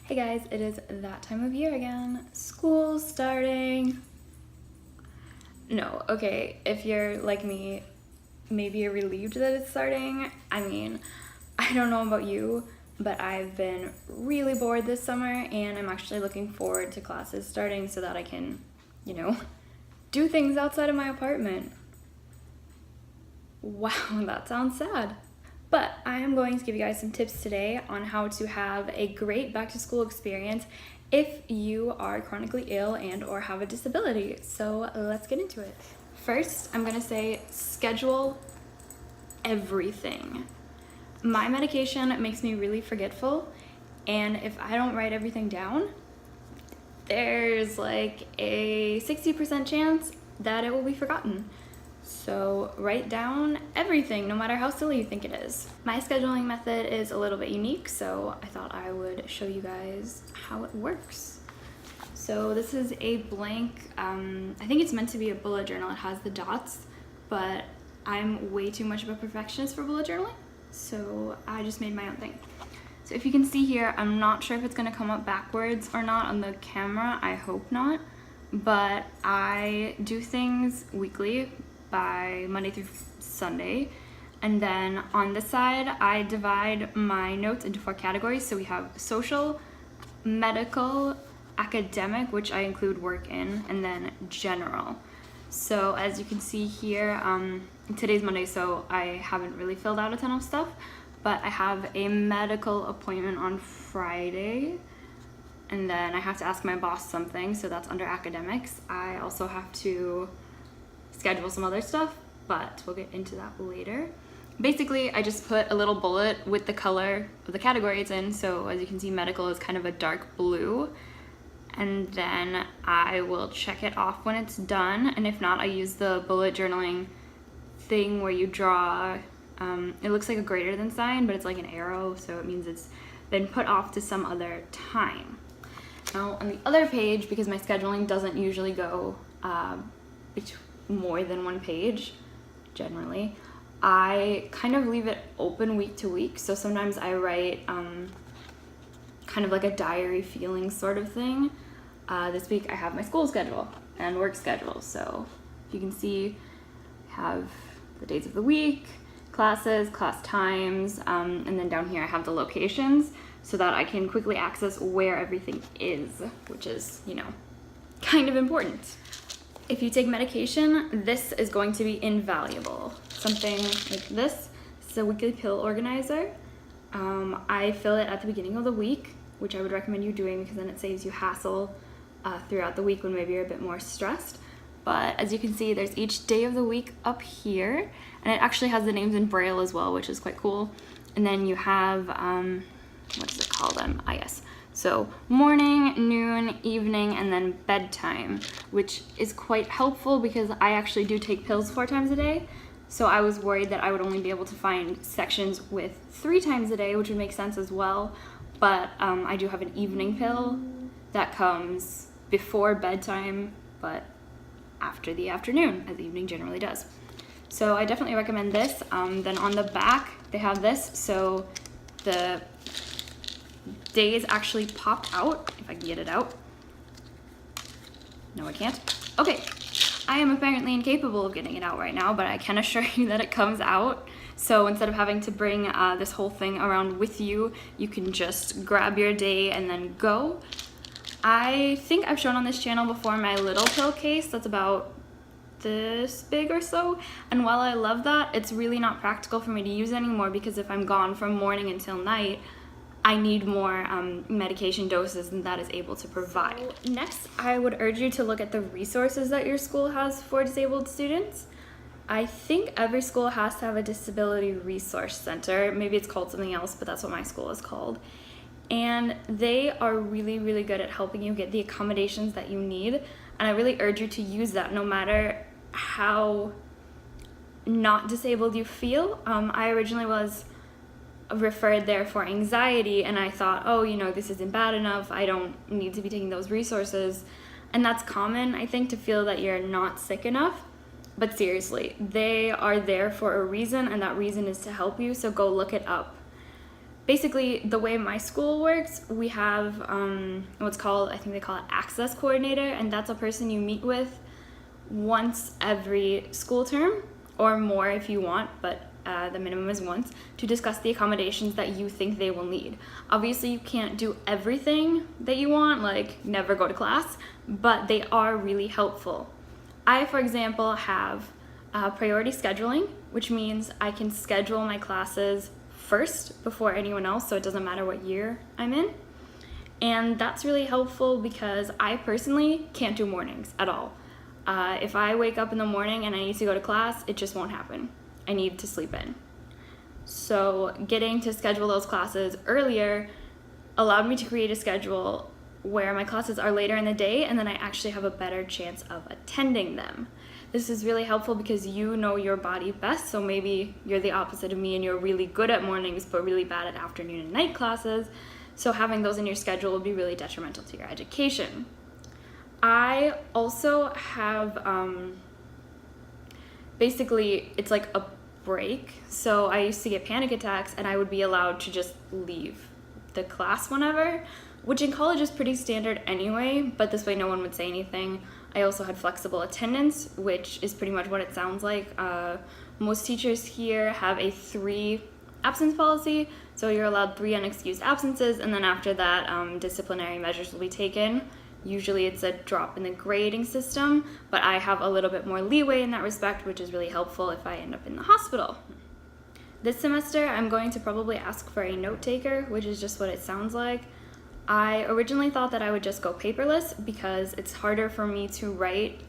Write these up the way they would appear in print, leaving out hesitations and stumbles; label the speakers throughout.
Speaker 1: Hey guys, it is that time of year again. School's starting. No, okay, if you're like me, maybe you're relieved that it's starting. I mean, I don't know about you, but I've been really bored this summer and I'm actually looking forward to classes starting so that I can, do things outside of my apartment. Wow, that sounds sad. But I am going to give you guys some tips today on how to have a great back to school experience if you are chronically ill and or have a disability. So let's get into it. First, I'm gonna say schedule everything. My medication makes me really forgetful, and if I don't write everything down, there's like a 60% chance that it will be forgotten. So write down everything, no matter how silly you think it is. My scheduling method is a little bit unique, so I thought I would show you guys how it works. So this is a blank, I think it's meant to be a bullet journal. It has the dots, but I'm way too much of a perfectionist for bullet journaling, so I just made my own thing. So if you can see here, I'm not sure if it's gonna come up backwards or not on the camera, I hope not, but I do things weekly by Monday through Sunday. And then on this side, I divide my notes into 4 categories. So we have social, medical, academic, which I include work in, and then general. So as you can see here, today's Monday, so I haven't really filled out a ton of stuff, but I have a medical appointment on Friday, and then I have to ask my boss something, so that's under academics. I also have to schedule some other stuff, but we'll get into that later. Basically, I just put a little bullet with the color of the category it's in. So as you can see, medical is kind of a dark blue. And then I will check it off when it's done. And if not, I use the bullet journaling thing where you draw, it looks like a greater than sign, but it's like an arrow. So it means it's been put off to some other time. Now on the other page, because my scheduling doesn't usually go more than 1 page, generally, I kind of leave it open week to week. So sometimes I write kind of like a diary feeling sort of thing. This week I have my school schedule and work schedule. So you can see I have the days of the week, classes, class times, and then down here I have the locations so that I can quickly access where everything is, which is, kind of important. If you take medication, this is going to be invaluable. Something like this. This is a weekly pill organizer. I fill it at the beginning of the week, which I would recommend you doing because then it saves you hassle throughout the week when maybe you're a bit more stressed. But as you can see, there's each day of the week up here, and it actually has the names in Braille as well, which is quite cool. And then you have, what does it call them? Yes. So morning, noon, evening, and then bedtime, which is quite helpful because I actually do take pills 4 times a day. So I was worried that I would only be able to find sections with 3 times a day, which would make sense as well. But I do have an evening pill that comes before bedtime, but after the afternoon, as evening generally does. So I definitely recommend this. Then on the back, they have this. So the days actually pop out, if I can get it out. No, I can't. Okay, I am apparently incapable of getting it out right now, but I can assure you that it comes out. So instead of having to bring this whole thing around with you, you can just grab your day and then go. I think I've shown on this channel before my little pill case that's about this big or so, and while I love that, it's really not practical for me to use anymore because if I'm gone from morning until night, I need more medication doses than that is able to provide. So next, I would urge you to look at the resources that your school has for disabled students. I think every school has to have a disability resource center. Maybe it's called something else, but that's what my school is called. And they are really, really good at helping you get the accommodations that you need. And I really urge you to use that no matter how not disabled you feel. I originally was referred there for anxiety, and I thought, oh, this isn't bad enough, I don't need to be taking those resources. And that's common, I think, to feel that you're not sick enough. But seriously, they are there for a reason, and that reason is to help you, so go look it up. basically the way my school works, we have what's called, I think they call it access coordinator, and that's a person you meet with once every school term, or more if you want, but the minimum is once, to discuss the accommodations that you think they will need. Obviously you can't do everything that you want, like never go to class, but they are really helpful. I, for example, have priority scheduling, which means I can schedule my classes first before anyone else, so it doesn't matter what year I'm in. And that's really helpful because I personally can't do mornings at all. If I wake up in the morning and I need to go to class, it just won't happen. I need to sleep in. So getting to schedule those classes earlier allowed me to create a schedule where my classes are later in the day, and then I actually have a better chance of attending them. This is really helpful because you know your body best, so maybe you're the opposite of me and you're really good at mornings but really bad at afternoon and night classes, so having those in your schedule will be really detrimental to your education. I also have, basically it's like a break, so I used to get panic attacks and I would be allowed to just leave the class whenever, which in college is pretty standard anyway, but this way no one would say anything. I also had flexible attendance, which is pretty much what it sounds like. Most teachers here have a 3 absence policy, so you're allowed 3 unexcused absences, and then after that disciplinary measures will be taken. Usually it's a drop in the grading system, but I have a little bit more leeway in that respect, which is really helpful if I end up in the hospital. This semester I'm going to probably ask for a note taker, which is just what it sounds like. I originally thought that I would just go paperless because it's harder for me to write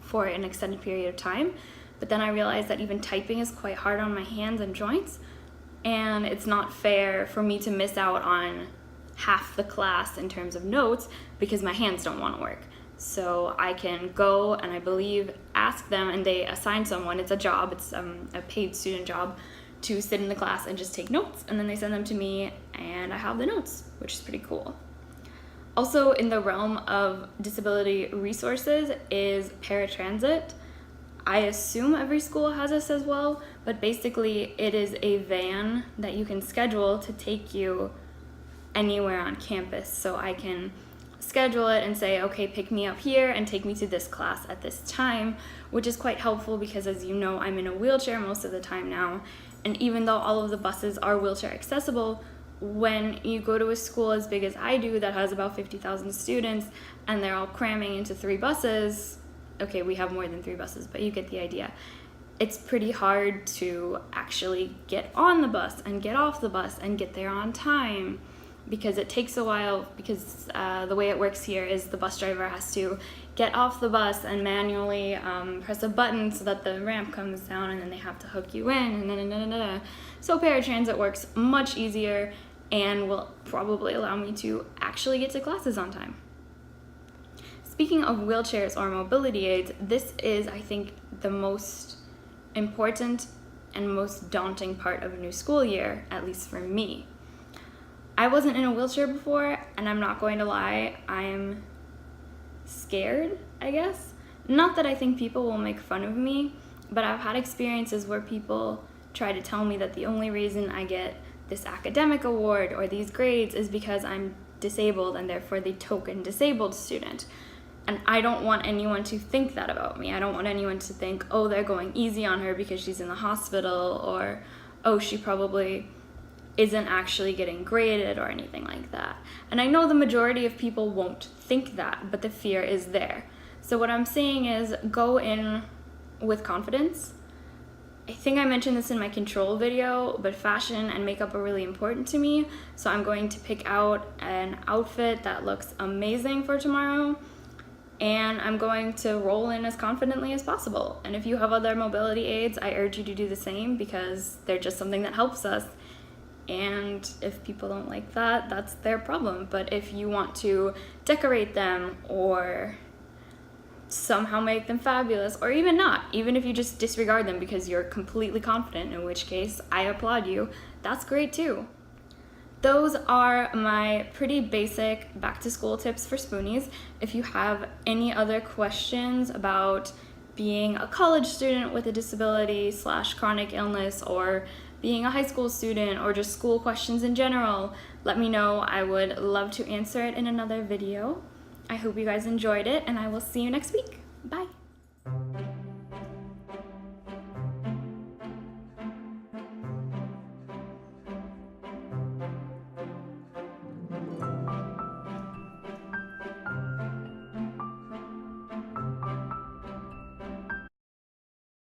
Speaker 1: for an extended period of time, but then I realized that even typing is quite hard on my hands and joints, and it's not fair for me to miss out on half the class in terms of notes because my hands don't want to work. So I can go and I believe ask them, and they assign someone, it's a job, it's a paid student job, to sit in the class and just take notes, and then they send them to me and I have the notes, which is pretty cool. Also in the realm of disability resources is paratransit. I assume every school has this as well, but basically it is a van that you can schedule to take you anywhere on campus. So I can schedule it and say, okay, pick me up here and take me to this class at this time, which is quite helpful because, as you know, I'm in a wheelchair most of the time now, and even though all of the buses are wheelchair accessible, when you go to a school as big as I do that has about 50,000 students and they're all cramming into 3 buses, okay, we have more than 3 buses, but you get the idea. It's pretty hard to actually get on the bus and get off the bus and get there on time, because it takes a while, because the way it works here is the bus driver has to get off the bus and manually press a button so that the ramp comes down, and then they have to hook you in, and so paratransit works much easier and will probably allow me to actually get to classes on time. Speaking of wheelchairs or mobility aids, this is, I think, the most important and most daunting part of a new school year, at least for me. I wasn't in a wheelchair before, and I'm not going to lie, I'm scared, I guess. Not that I think people will make fun of me, but I've had experiences where people try to tell me that the only reason I get this academic award or these grades is because I'm disabled and therefore the token disabled student. And I don't want anyone to think that about me. I don't want anyone to think, oh, they're going easy on her because she's in the hospital, or, oh, she probably isn't actually getting graded or anything like that. And I know the majority of people won't think that, but the fear is there. So what I'm saying is go in with confidence. I think I mentioned this in my control video, but fashion and makeup are really important to me. So I'm going to pick out an outfit that looks amazing for tomorrow, and I'm going to roll in as confidently as possible. And if you have other mobility aids, I urge you to do the same, because they're just something that helps us. And if people don't like that, that's their problem. But if you want to decorate them or somehow make them fabulous, or even not, even if you just disregard them because you're completely confident, in which case I applaud you, that's great too. Those are my pretty basic back to school tips for Spoonies. If you have any other questions about being a college student with a disability / chronic illness, or being a high school student or just school questions in general, let me know. I would love to answer it in another video. I hope you guys enjoyed it, and I will see you next week. Bye.